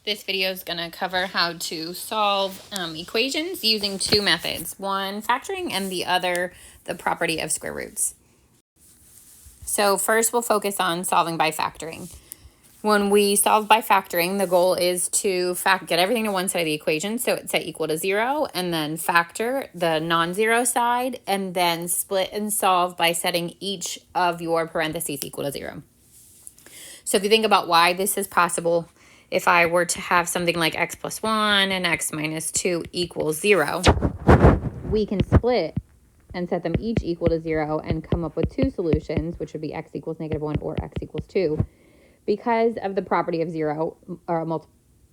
This video is going to cover how to solve equations using two methods. One, factoring, and the other, the property of square roots. So first, we'll focus on solving by factoring. When we solve by factoring, the goal is to get everything to one side of the equation, so it's set equal to 0, and then factor the non-zero side, and then split and solve by setting each of your parentheses equal to 0. So if you think about why this is possible, if I were to have something like x plus 1 and x minus 2 equals 0, we can split and set them each equal to 0 and come up with two solutions, which would be x equals -1 or x equals 2, because of the property of 0, or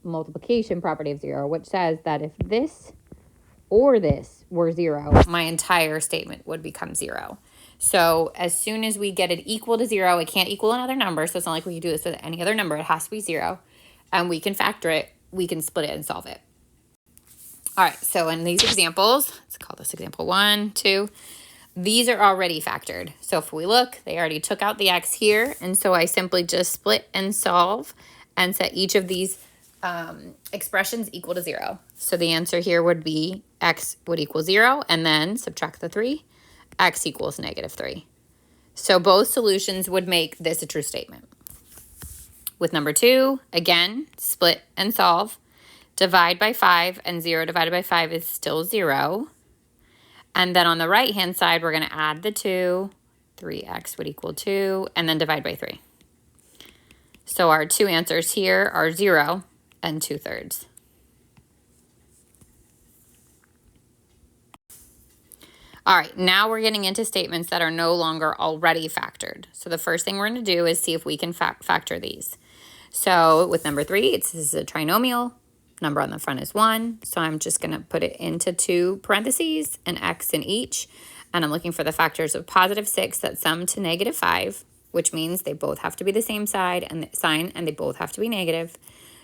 multiplication property of 0, which says that if this or this were 0, my entire statement would become 0. So as soon as we get it equal to 0, it can't equal another number, so it's not like we can do this with any other number. It has to be 0. And we can factor it, we can split it and solve it. All right, so in these examples, let's call this example 1, 2. These are already factored. So if we look, they already took out the x here. And so I simply just split and solve and set each of these expressions equal to 0. So the answer here would be x would equal 0, and then subtract the 3, x equals -3. So both solutions would make this a true statement. With number 2, again, split and solve. Divide by 5, and 0 divided by 5 is still 0. And then on the right-hand side, we're going to add the 2. 3x would equal 2, and then divide by 3. So our two answers here are 0 and 2/3. All right, now we're getting into statements that are no longer already factored. So the first thing we're going to do is see if we can factor these. So with number 3, this is a trinomial. Number on the front is 1. So I'm just going to put it into two parentheses, an x in each. And I'm looking for the factors of +6 that sum to -5, which means they both have to be the same sign, and they both have to be negative.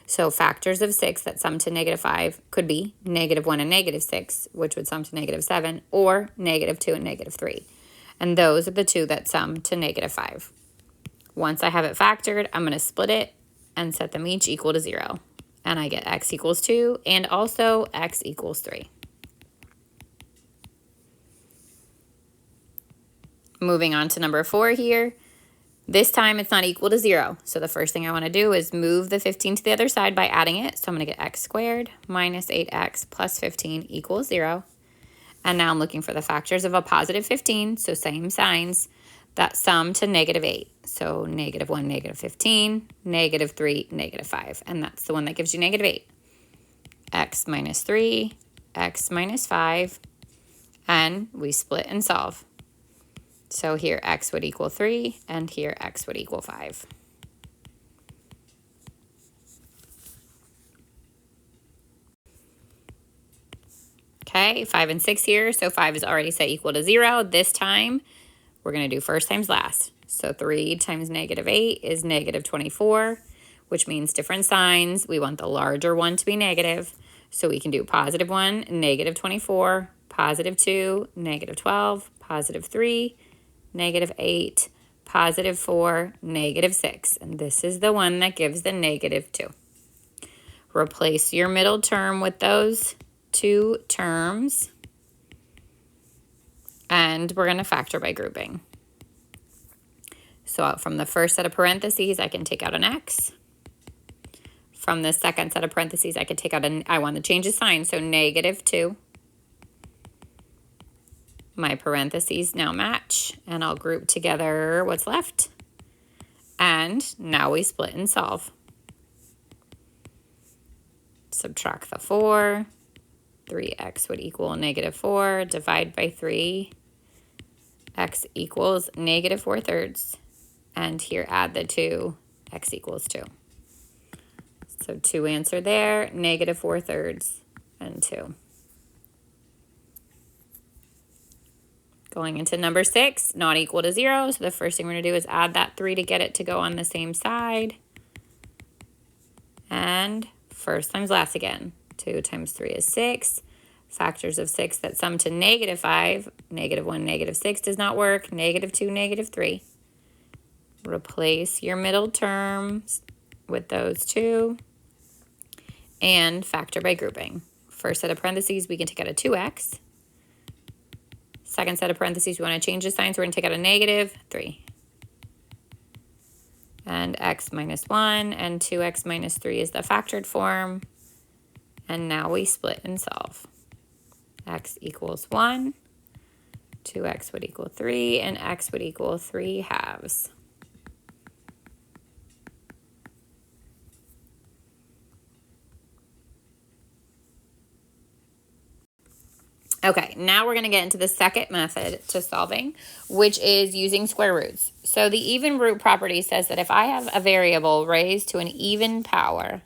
So factors of 6 that sum to -5 could be -1 and -6, which would sum to -7, or -2 and -3. And those are the two that sum to -5. Once I have it factored, I'm going to split it and set them each equal to 0. And I get x equals 2 and also x equals 3. Moving on to number 4 here. This time it's not equal to 0. So the first thing I want to do is move the 15 to the other side by adding it. So I'm going to get x squared minus 8x plus 15 equals 0. And now I'm looking for the factors of a +15, so same signs, that sum to -8. So -1, -15, -3, -5. And that's the one that gives you -8. X minus 3, x minus 5, and we split and solve. So here x would equal 3, and here x would equal 5. Okay, 5 and 6 here. So 5 is already set equal to 0. This time, we're going to do first times last. So 3 times -8 is -24, which means different signs. We want the larger one to be negative. So we can do +1, -24, +2, -12, +3, -8, +4, -6. And this is the one that gives the -2. Replace your middle term with those two terms. And we're going to factor by grouping. So from the first set of parentheses, I can take out an x. From the second set of parentheses, I can take out I want to change the sign, so -2. My parentheses now match, and I'll group together what's left. And now we split and solve. Subtract the 4. 3x would equal -4. Divide by 3. X equals -4/3. And here add the 2. X equals 2. So 2 answer there, -4/3 and 2. Going into number 6, not equal to 0. So the first thing we're going to do is add that 3 to get it to go on the same side. And first times last again. 2 times 3 is 6. Factors of 6 that sum to -5. -1, -6 does not work. -2, -3. Replace your middle terms with those two. and factor by grouping. First set of parentheses, we can take out a 2x. Second set of parentheses, we want to change the sign, so we're going to take out a negative 3. And x minus 1, and 2x minus 3 is the factored form. And now we split and solve. X equals 1, 2x would equal 3, and x would equal 3/2. Okay, now we're going to get into the second method to solving, which is using square roots. So the even root property says that if I have a variable raised to an even power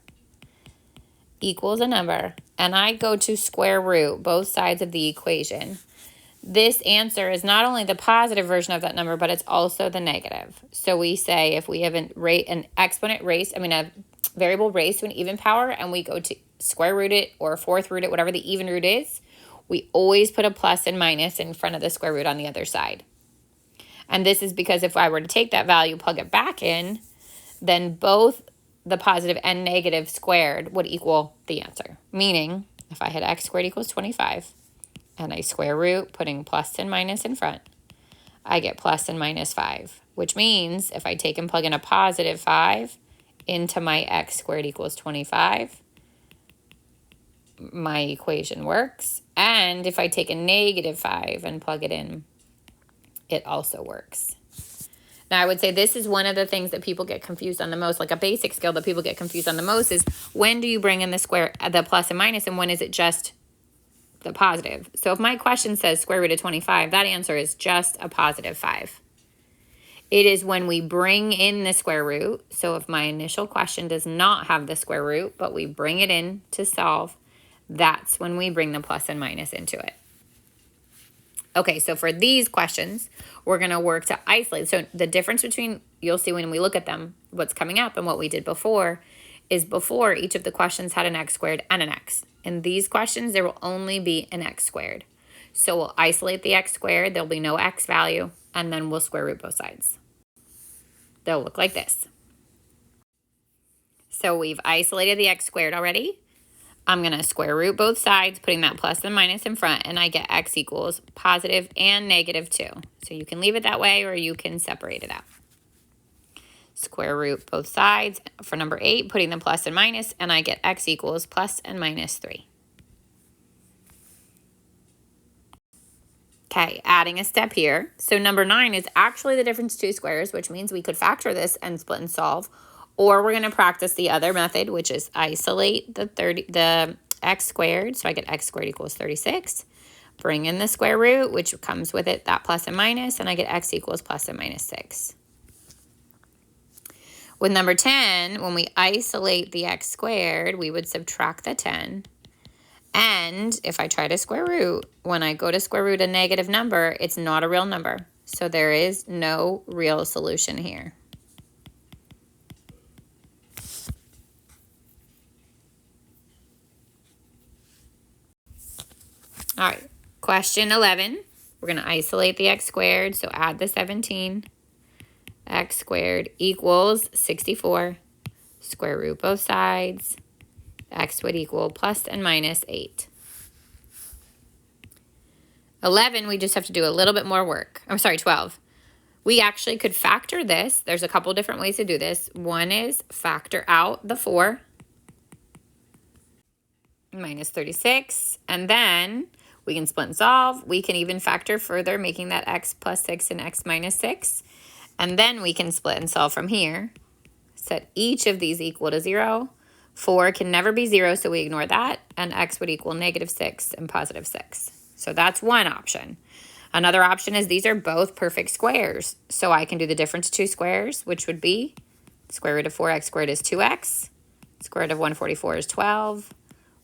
equals a number, and I go to square root both sides of the equation, this answer is not only the positive version of that number, but it's also the negative. So we say if we have a variable raised to an even power, and we go to square root it or fourth root it, whatever the even root is, we always put a plus and minus in front of the square root on the other side. And this is because if I were to take that value, plug it back in, then both the positive and negative squared would equal the answer. Meaning, if I had x squared equals 25, and I square root, putting plus and minus in front, I get plus and minus 5, which means if I take and plug in a positive 5 into my x squared equals 25, my equation works. And if I take a negative 5 and plug it in, it also works. Now, I would say this is one of the things that people get confused on the most, like a basic skill that people get confused on the most is when do you bring in the plus and minus, and when is it just the positive? So if my question says square root of 25, that answer is just a positive 5. It is when we bring in the square root. So if my initial question does not have the square root, but we bring it in to solve, that's when we bring the plus and minus into it. Okay, so for these questions, we're going to work to isolate. So the difference between, you'll see when we look at them, what's coming up and what we did before is before each of the questions had an x squared and an x. In these questions, there will only be an x squared. So we'll isolate the x squared, there'll be no x value, and then we'll square root both sides. They'll look like this. So we've isolated the x squared already. I'm going to square root both sides, putting that plus and minus in front, and I get x equals positive and negative 2. So you can leave it that way or you can separate it out. Square root both sides for number 8, putting the plus and minus, and I get x equals plus and minus 3. Okay, adding a step here. So number 9 is actually the difference of two squares, which means we could factor this and split and solve. Or we're going to practice the other method, which is isolate the x squared. So I get x squared equals 36. Bring in the square root, which comes with it, that plus and minus, and I get x equals plus and minus 6. With number 10, when we isolate the x squared, we would subtract the 10. And if I try to square root, when I go to square root a negative number, it's not a real number. So there is no real solution here. All right, question 11. We're going to isolate the x squared, so add the 17. X squared equals 64. Square root both sides. X would equal plus and minus 8. 11, we just have to do a little bit more work. I'm sorry, 12. We actually could factor this. There's a couple different ways to do this. One is factor out the 4. Minus 36. And then we can split and solve. We can even factor further, making that x plus 6 and x minus 6. And then we can split and solve from here. Set each of these equal to 0. 4 can never be 0, so we ignore that. And x would equal negative 6 and positive 6. So that's one option. Another option is these are both perfect squares. So I can do the difference of two squares, which would be square root of 4x squared is 2x. Square root of 144 is 12.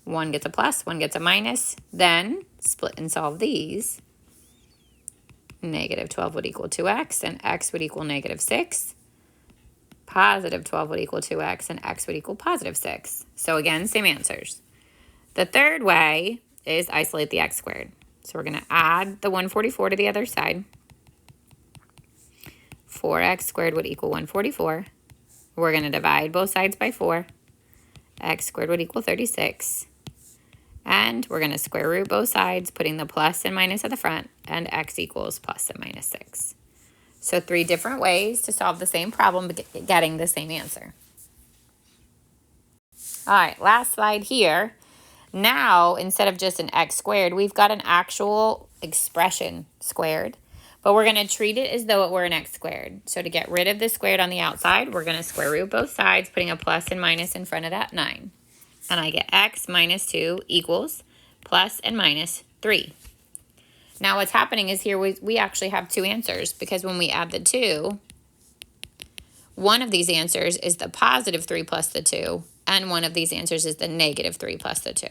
One gets a plus, one gets a minus. Then split and solve these. Negative 12 would equal 2x, and x would equal negative 6. Positive 12 would equal 2x, and x would equal positive 6. So again, same answers. The third way is isolate the x squared. So we're going to add the 144 to the other side. 4x squared would equal 144. We're going to divide both sides by 4. x squared would equal 36. And we're going to square root both sides, putting the plus and minus at the front, and x equals plus and minus 6. So 3 different ways to solve the same problem, but getting the same answer. All right, last slide here. Now, instead of just an x squared, we've got an actual expression squared, but we're going to treat it as though it were an x squared. So to get rid of the squared on the outside, we're going to square root both sides, putting a plus and minus in front of that 9. And I get x minus 2 equals plus and minus 3. Now what's happening is here we actually have 2 answers, because when we add the 2, one of these answers is the positive 3 plus the 2, and one of these answers is the negative 3 plus the 2.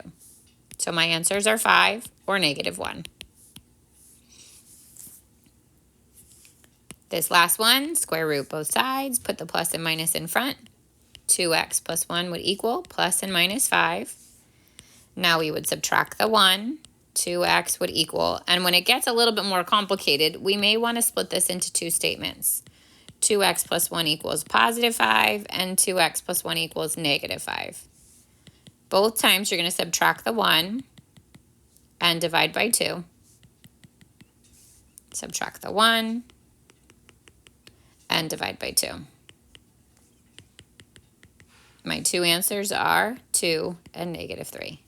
So my answers are 5 or negative 1. This last one, square root both sides, put the plus and minus in front. 2x plus 1 would equal plus and minus 5. Now we would subtract the 1. 2x would equal, and when it gets a little bit more complicated, we may want to split this into 2 statements. 2x plus 1 equals positive 5, and 2x plus 1 equals negative 5. Both times you're going to subtract the 1 and divide by 2. Subtract the 1 and divide by 2. My 2 answers are 2 and negative 3.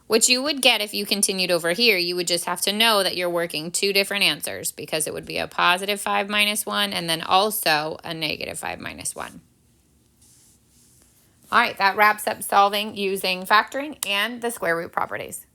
Which you would get if you continued over here. You would just have to know that you're working 2 different answers, because it would be a positive 5 minus 1 and then also a negative 5 minus 1. All right, that wraps up solving using factoring and the square root properties.